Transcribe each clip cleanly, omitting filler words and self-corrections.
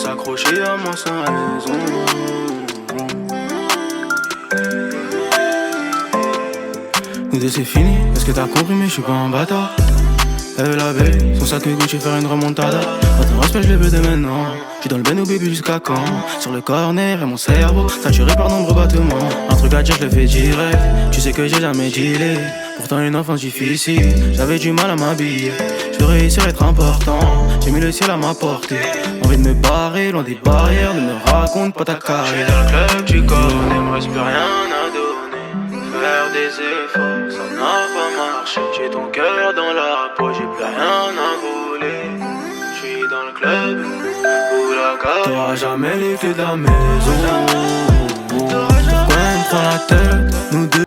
s'accrocher à moi sans raison. Nous deux c'est fini, est-ce que t'as compris mais je suis pas un bâtard. Elle veut la belle, son sac Gucci faire une remontada. Pas ton respect je le veux dès maintenant. J'suis dans le ben au bébé jusqu'à quand. Sur le corner et mon cerveau saturé par nombreux battements. Un truc à dire je le fais direct. Tu sais que j'ai jamais dealé. Pourtant une enfance difficile. J'avais du mal à m'habiller. Je veux réussir à être important. J'ai mis le ciel à ma portée. Envie de me barrer loin des barrières. Ne me raconte pas ta carrière. J'suis dans le club, tu connais. Me reste plus rien à donner. Faire des efforts, ça n'a pas marché. J'ai ton cœur dans la poche, j'ai plus rien à voler. J'suis dans le club où la carte. T'auras jamais les clés de la maison. Pourquoi elle me prend la tête, nous deux.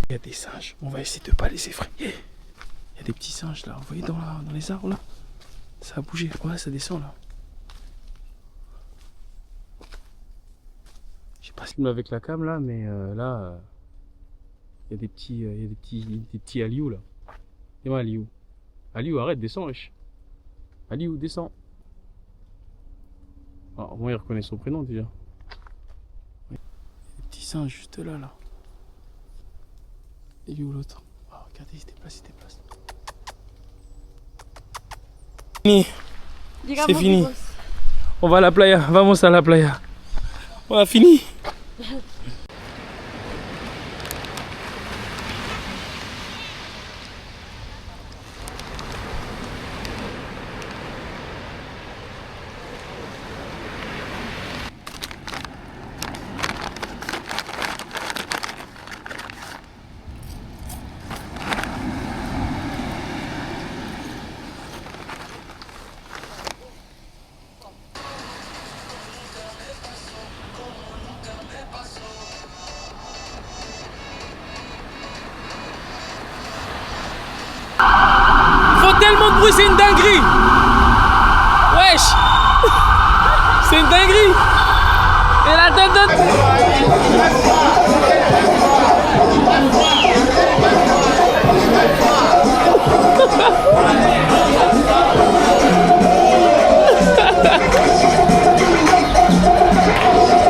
Il y a des singes, on va essayer de pas les effrayer. Il y a des petits singes là, vous voyez dans les arbres là. Ça a bougé, ouais ça descend là. Je sais pas si avec la cam là, mais là il y a des petits Aliou là. Et moi Aliou. Aliou arrête, descends wesh. Aliou descends. Ah, au moins il reconnaît son prénom déjà. Des petits singes juste là là. Et lui ou l'autre? Oh, regardez, il se déplace, il se déplace. Fini. C'est fini. On va à la playa, vamos à la playa. On a fini. Tellement de bruit, c'est une dinguerie. Wesh. C'est une dinguerie. Et la tête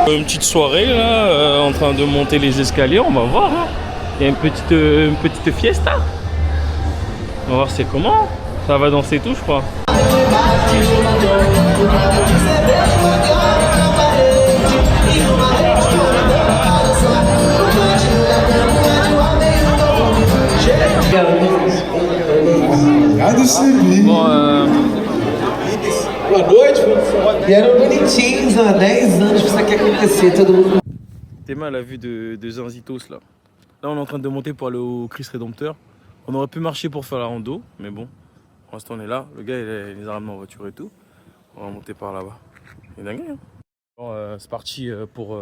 Une petite soirée là, en train de monter les escaliers, on va voir. Hein. Il y a une petite fiesta. On va voir c'est comment. Ça va danser tout je crois. Bon, boa noite, e eram bonitinhos, há 10 anos que ça quer acontecer, todo mundo. T'es mal à la vue de Zinzitos là. Là on est en train de monter pour aller au Christ Rédempteur. On aurait pu marcher pour faire la rando, mais bon, pour l'instant on est là. Le gars il les a ramenés en voiture et tout. On va monter par là-bas. C'est dingue hein. Bon, c'est parti pour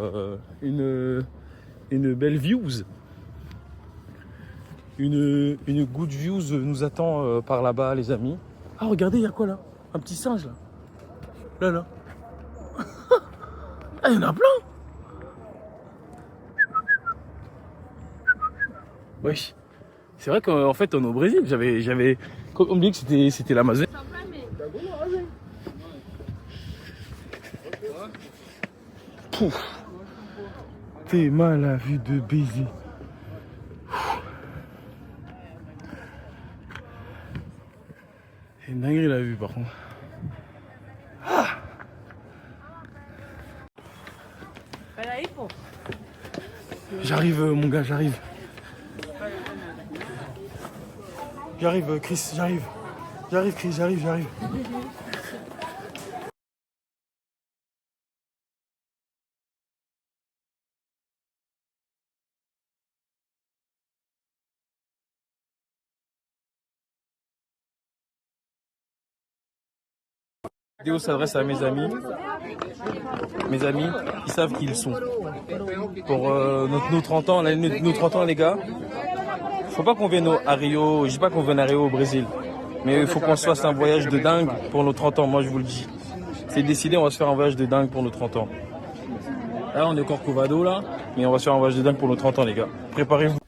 une belle views. Une good views nous attend par là-bas les amis. Ah regardez, il y a quoi là? Un petit singe là. Là. Ah, il y en a plein. Wesh. C'est vrai qu'en fait on est au Brésil, j'avais oublié que c'était l'Amazonie. Pouf. T'es mal à vue de baiser. C'est une dinguerie la vue par contre. Ah. J'arrive mon gars, j'arrive. J'arrive Chris, j'arrive. J'arrive Chris, j'arrive. La vidéo s'adresse à mes amis qui savent qui ils sont. Pour nos 30 ans, nos 30 ans les gars, faut pas qu'on vienne à Rio, je dis pas qu'on vienne à Rio au Brésil, mais il faut qu'on se fasse un voyage de dingue pour nos 30 ans, moi je vous le dis. C'est décidé, on va se faire un voyage de dingue pour nos 30 ans. Là on est au Corcovado là, mais on va se faire un voyage de dingue pour nos 30 ans les gars. Préparez-vous.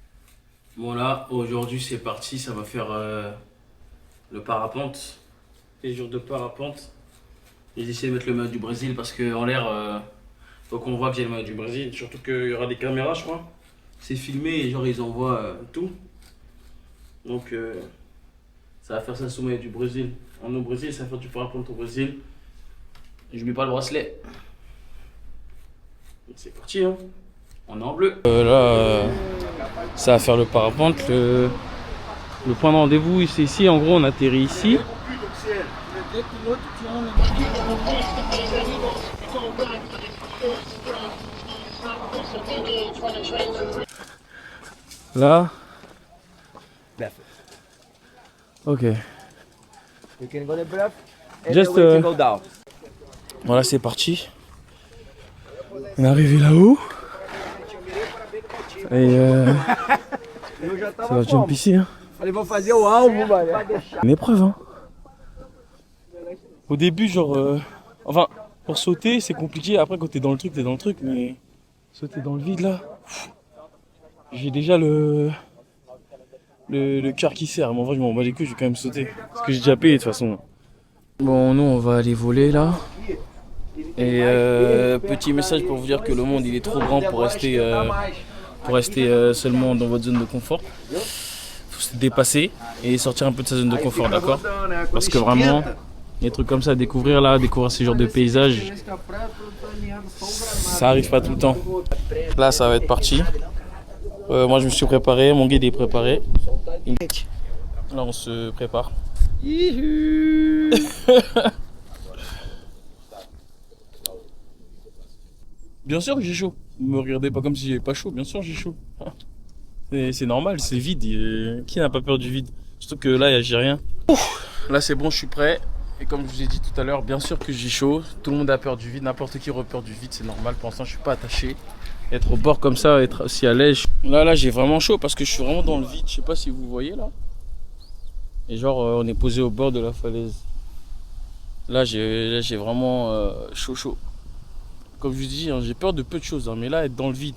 Bon là, aujourd'hui c'est parti, ça va faire le parapente, les jours de parapente. J'ai décidé de mettre le maillot du Brésil parce qu'en l'air, faut qu'on voit que j'ai le maillot du Brésil. Surtout qu'il y aura des caméras, je crois. C'est filmé et genre ils envoient tout. Donc ça va faire ça sous maillot du Brésil. On est au Brésil, ça va faire du parapente au Brésil. Je mets pas le bracelet. C'est parti, hein. On est en bleu. Là, ça va faire le parapente. Le point de rendez-vous, c'est ici. En gros, on atterrit ici. Là. Ok. Just, voilà, c'est parti. On est arrivé là-haut. Et ça va jump ici. Hein. Une épreuve. Hein. Au début, genre. Enfin, pour sauter, c'est compliqué. Après, quand t'es dans le truc, t'es dans le truc. Mais sauter dans le vide là. J'ai déjà le cœur qui serre. Mais en vrai, je m'en bats les couilles, je vais quand même sauter. Parce que j'ai déjà payé de toute façon. Bon, nous, on va aller voler là. Et petit message pour vous dire que le monde il est trop grand pour rester seulement dans votre zone de confort. Faut se dépasser et sortir un peu de sa zone de confort, d'accord? Parce que vraiment, des trucs comme ça à découvrir là, découvrir ces genres de paysages, ça arrive pas tout le temps. Là, ça va être parti. Moi, je me suis préparé, mon guide est préparé. Là, on se prépare. Bien sûr que j'ai chaud. Ne me regardez pas comme si j'avais pas chaud. Bien sûr que j'ai chaud. C'est normal, c'est vide. Qui n'a pas peur du vide? Surtout que là, j'ai rien. Là, c'est bon, je suis prêt. Et comme je vous ai dit tout à l'heure, bien sûr que j'ai chaud. Tout le monde a peur du vide. N'importe qui aurait peur du vide, c'est normal. Pour l'instant, je suis pas attaché. Être au bord comme ça, être aussi à l'aise. Là, j'ai vraiment chaud parce que je suis vraiment dans le vide. Je sais pas si vous voyez là. Et genre, on est posé au bord de la falaise. Là, j'ai vraiment chaud. Comme je vous dis, hein, j'ai peur de peu de choses, hein, mais là, être dans le vide,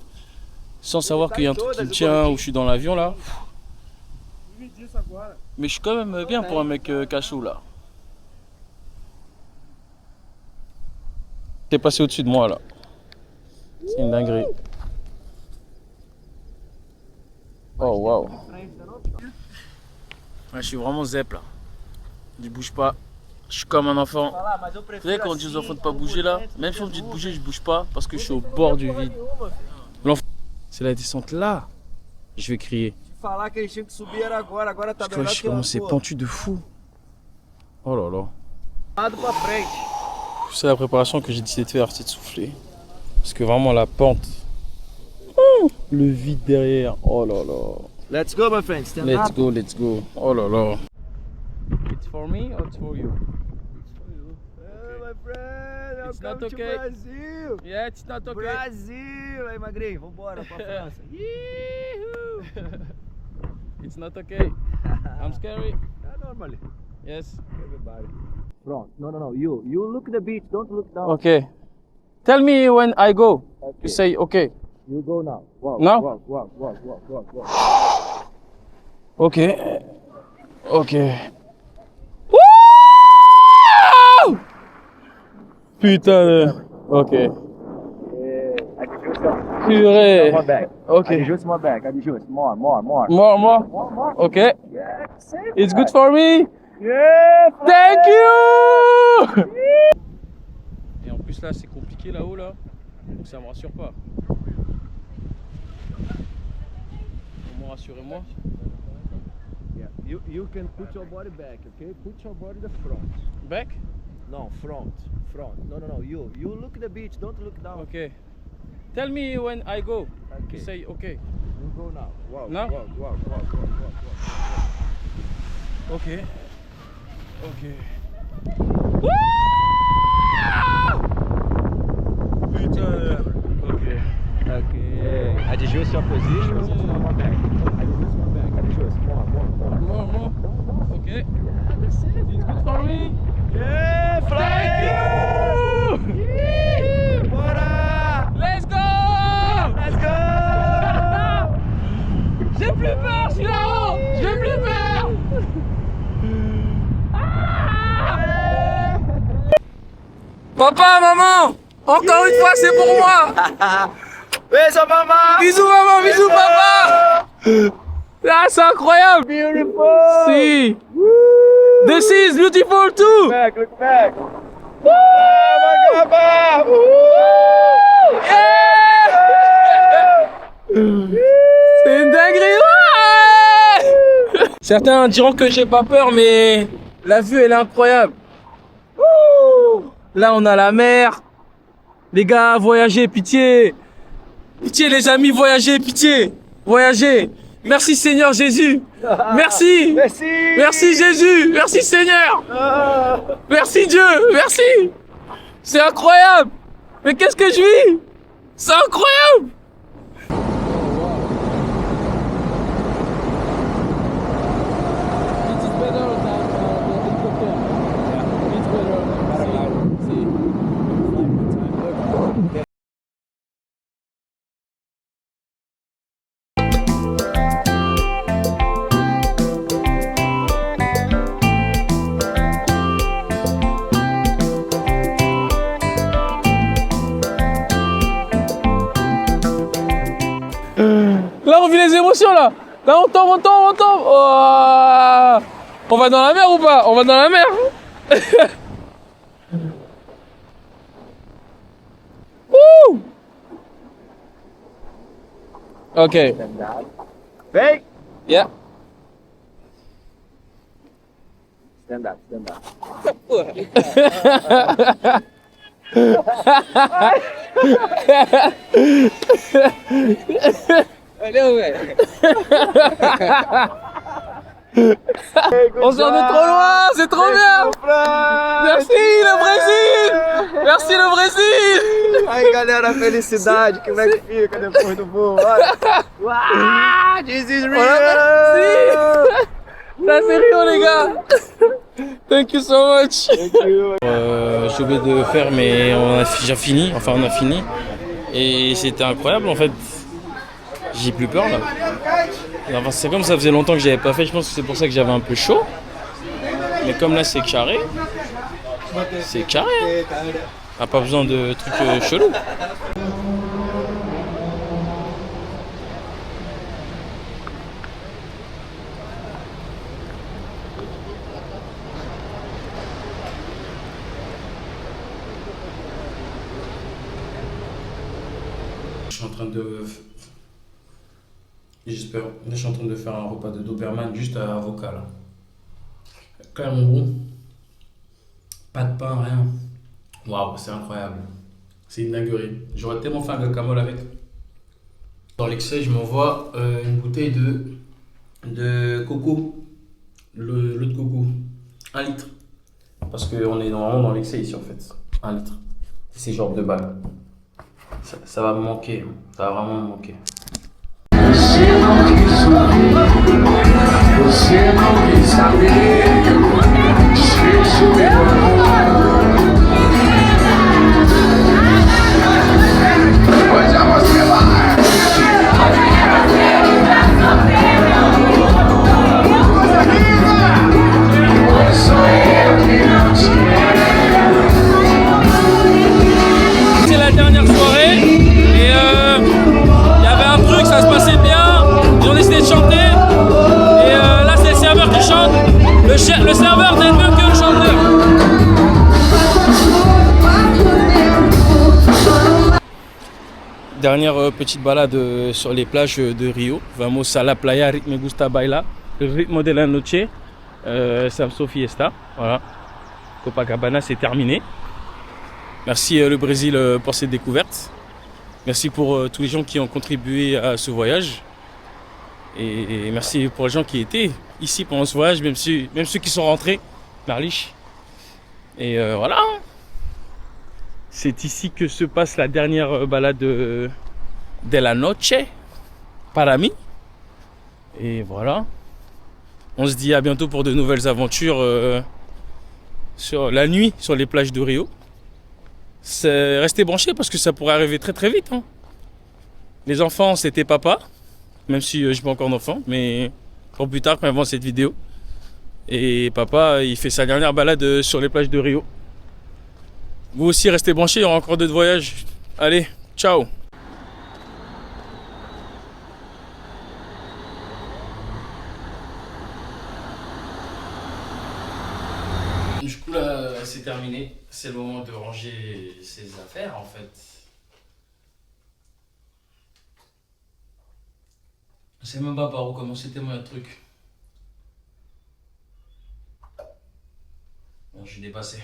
sans savoir qu'il y a un truc qui me tient ou je suis dans l'avion là. Mais je suis quand même bien pour un mec cachot là. T'es passé au-dessus de moi là. C'est une dinguerie. Oh waouh. Ouais, je suis vraiment zep là. Je bouge pas. Je suis comme un enfant. Vous savez quand on dit aux enfants de pas bouger là, même si on me dit de bouger, je bouge pas parce que je suis au bord du vide. C'est la descente là. Je vais crier. Parce que je suis commencé pentu de fou. Oh là là. C'est la préparation que j'ai décidé de faire, c'est de souffler. Parce que vraiment la pente. Le vide derrière. Oh là là. Let's go, my friend. Stand Let's up. go, let's go. Oh là là. It's for me or it's for you? My friend, It's not welcome to okay. Brazil. Yeah, it's not okay. Brasil. Aí, magrinho, vambora pra França. It's not okay. I'm scary. Normally. Yes. Everybody. Front. No. You look the beach. Don't look down. Okay. Tell me when I go. Okay. You say okay. You go now. Walk. No? Walk. Okay. Okay. Wouh! Putain de... Ok. Purée. Ok. Adjust my back. Adjust. More. More? Okay. Yeah, safe. It's good for me. Yeah. Thank you! Et en plus là c'est compliqué là-haut là, donc ça me rassure pas. Au moins rassurez-moi. Yeah. You can put your body back, okay? Put your body the front. Back? No, front. No. You look the beach. Don't look down. Okay. Tell me when I go. Okay. You say okay. You go now. Walk. Now? Walk. Okay. Okay. Putain. Okay. Okay. Adjust your position. More back. Adjust my back. Adjust. More. Okay. It's good for me. Yeah, Thank you! Bora! Let's go! Let's go! J'ai plus peur, je suis là-haut! J'ai plus peur! Ah! Papa, maman, encore une fois, c'est pour moi. Bisous, maman! Bisous, maman, bisous, papa. Ah, c'est incroyable. Beautiful! Si. This is beautiful too. Look back! Woo! Oh my God! C'est une dinguerie. Ouais. Certains diront que j'ai pas peur, mais la vue elle est incroyable. Wouh. Là on a la mer. Les gars, voyagez, pitié. Pitié les amis, voyagez, pitié. Voyagez. Merci Seigneur Jésus. Merci. Merci! Merci Jésus. Merci Seigneur. Merci Dieu. Merci. C'est incroyable. Mais qu'est-ce que je vis? C'est incroyable. Là on vit les émotions là. Là on tombe, on tombe, on tombe. Oh. On va dans la mer ou pas? On va dans la mer. Wouh. Ok. Vem! Yeah. Stand up, stand up. On sort de trop loin, c'est trop bien. Merci le Brésil. Merci le Brésil. Aí galera, a felicidade, como é que fica depois do voo? Olha. Uau, this is real! Ça c'est Rio les gars. Thank you so much. J'ai oublié de faire mais on a déjà fini, enfin on a fini. Et c'était incroyable en fait. J'ai plus peur là. Enfin, c'est comme ça faisait longtemps que j'avais pas fait, je pense que c'est pour ça que j'avais un peu chaud. Mais comme là c'est carré. C'est carré hein. On n'a pas besoin de trucs chelous. Je suis en train de... J'espère. Là, je suis en train de faire un repas de Doberman juste à avocat là. Clairement bon. Pas de pain, rien. Waouh, c'est incroyable. C'est une dinguerie. J'aurais tellement fait un guacamole avec. Dans l'excès, je m'envoie une bouteille de coco. L'eau de coco. 1 litre. Parce qu'on est normalement dans l'excès ici en fait. 1 litre. C'est genre 2 balles. Ça va me manquer. Ça va vraiment me manquer. Você não quis ouvir, você não quis saber, esqueço meu amor. Pois já você vai. Pois sou eu que não te quero. C'est la dernière soirée et y avait un truc, ça se passait bien, ils ont décidé de chanter et là c'est le serveur qui chante, le serveur n'est mieux que le chanteur. Dernière petite balade sur les plages de Rio, vamos a la playa, me gusta bailar, le ritmo de la noche, Samso Fiesta, voilà, Copacabana c'est terminé. Merci le Brésil pour cette découverte. Merci pour tous les gens qui ont contribué à ce voyage. Et merci pour les gens qui étaient ici pendant ce voyage, même ceux qui sont rentrés, Marlich. Et voilà. C'est ici que se passe la dernière balade de la noche, para mí. Et voilà. On se dit à bientôt pour de nouvelles aventures sur la nuit sur les plages de Rio. Restez branchés parce que ça pourrait arriver très très vite. Hein. Les enfants, c'était papa, même si je n'ai pas encore d'enfants, mais pour plus tard quand ils vont voir cette vidéo. Et papa, il fait sa dernière balade sur les plages de Rio. Vous aussi, restez branchés, il y aura encore d'autres voyages. Allez, ciao. Du coup là, c'est terminé. C'est le moment de ranger ses affaires en fait. Je sais même pas par où commencer tellement il y a de trucs. Bon, je suis dépassé.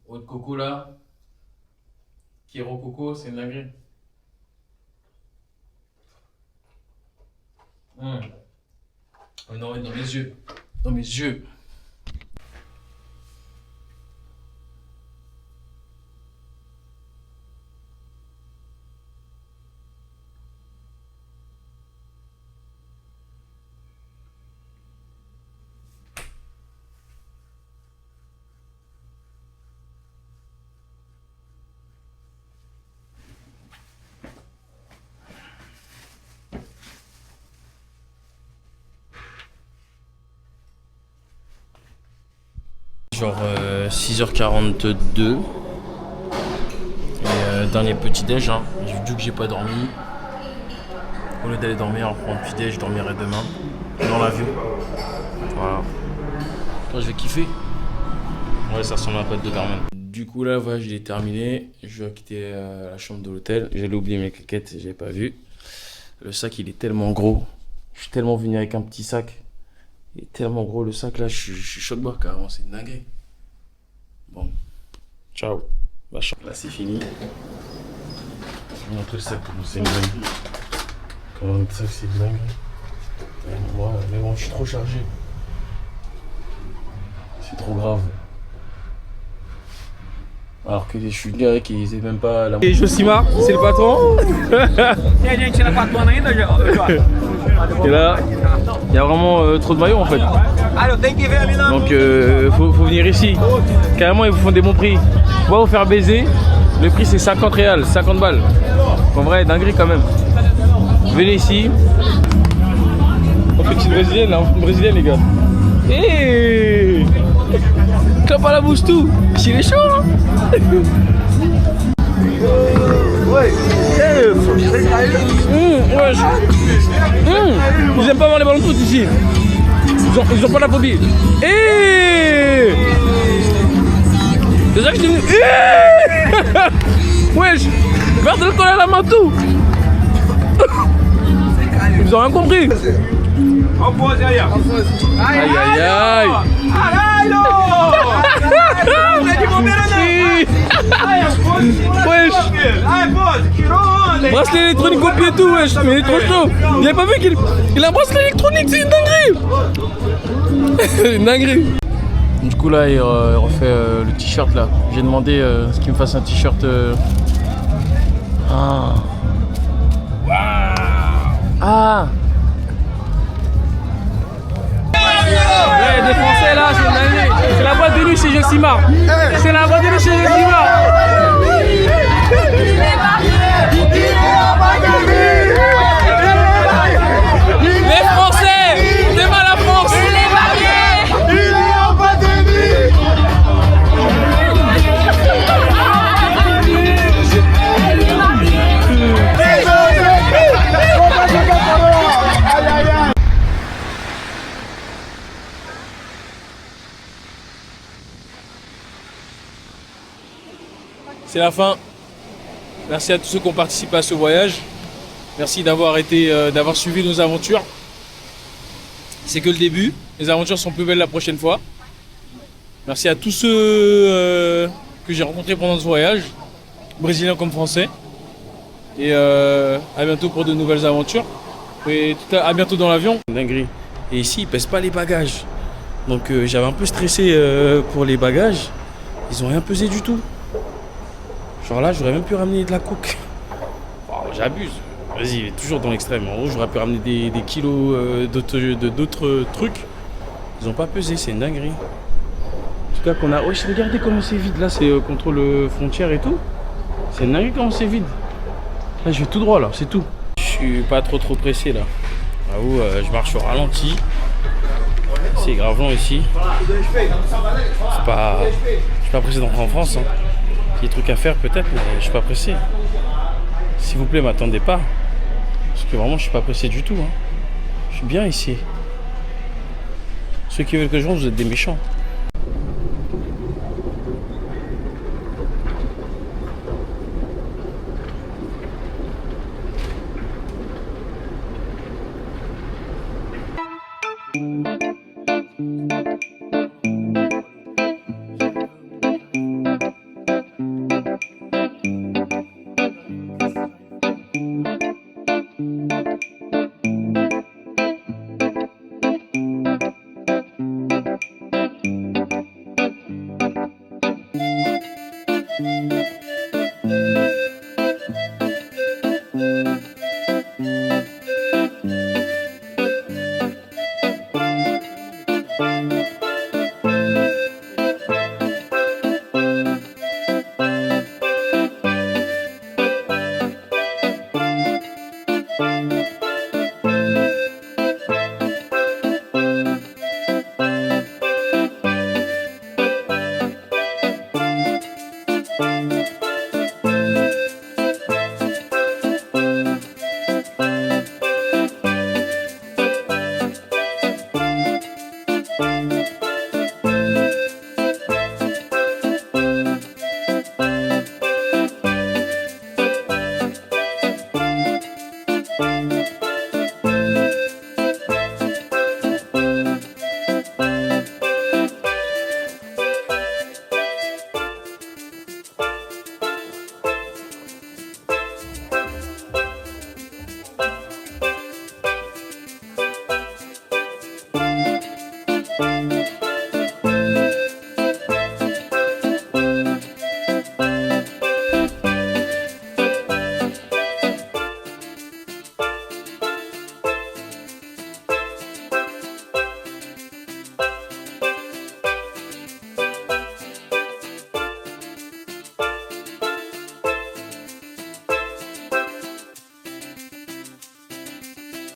Eau de coco là. Kiro coco, c'est une dinguerie. Oh non, dans mes yeux. Dans mes yeux. Genre 6h42 et dernier petit déj hein. Vu que j'ai pas dormi, au lieu d'aller dormir, prendre petit déj, je dormirai demain dans l'avion. Voilà. Là, je vais kiffer. Ouais, ça ressemble à un pâte de Carmen. Du coup là, voilà, je l'ai terminé. Je vais quitter la chambre de l'hôtel. J'allais oublier mes claquettes, j'avais pas vu. Le sac il est tellement gros. Je suis tellement venu avec un petit sac. Il est tellement gros le sac là, je suis choc-barre carrément, c'est une dinguerie. Bon, ciao. Là c'est fini. Je vais montrer le sac, c'est une dinguerie. Comment le sac c'est une dinguerie. Ouais, mais bon, je suis trop chargé. C'est trop grave. Alors que je suis venu avec, ils n'étaient même pas là. Et Josimar, c'est le patron. Et là, il y a vraiment trop de maillots en fait. Donc faut venir ici. Carrément ils vous font des bons prix. On va vous faire baiser. Le prix c'est 50 réals, 50 balles. En vrai, dinguerie quand même. Venez ici. On fait une brésilienne là, une brésilienne les gars. Hey, clap à la bouche tout. Il est chaud hein. Ouais. Wesh. Ils aiment pas voir les ballons de foot ici. Ils ont pas la phobie. C'est ça que je suis venu. Wesh. Garde le collet à la main tout. Ils ont rien compris. Aïe aïe aïe. Wesh. Bracelet électronique au pied et tout, wesh. Mais il est trop chaud. Il avait pas vu qu'il a un bracelet électronique, c'est une dinguerie. Une dinguerie. Du coup là il refait le t-shirt là. J'ai demandé qu'il me fasse un t-shirt. Ah. Ouais, des Français là, c'est une dinguerie. C'est la boîte de nuit chez Josimar. C'est la boîte de nuit chez Josimar. Les Français, c'est pas la France. C'est la fin. Merci à tous ceux qui ont participé à ce voyage. Merci d'avoir suivi nos aventures. C'est que le début. Les aventures sont plus belles la prochaine fois. Merci à tous ceux que j'ai rencontrés pendant ce voyage, brésiliens comme français. Et à bientôt pour de nouvelles aventures. Et à bientôt dans l'avion. Dinguerie. Et ici, ils pèsent pas les bagages. Donc j'avais un peu stressé pour les bagages. Ils ont rien pesé du tout. Genre là, j'aurais même pu ramener de la coke. Oh, j'abuse. Vas-y, toujours dans l'extrême. En gros, j'aurais pu ramener des kilos d'autres trucs. Ils ont pas pesé, c'est une dinguerie. En tout cas, qu'on a. Wesh, regardez comment c'est vide. Là, c'est contrôle frontière et tout. C'est une dinguerie comment c'est vide. Là, je vais tout droit, là, c'est tout. Je suis pas trop pressé, là. J'avoue, je marche au ralenti. C'est grave long ici. Je suis pas pressé d'entrer en France. Hein. Il y a des trucs à faire peut-être, mais je suis pas pressé. S'il vous plaît, m'attendez pas. Parce que vraiment, je suis pas pressé du tout. Hein. Je suis bien ici. Ceux qui veulent que je rentre, vous êtes des méchants.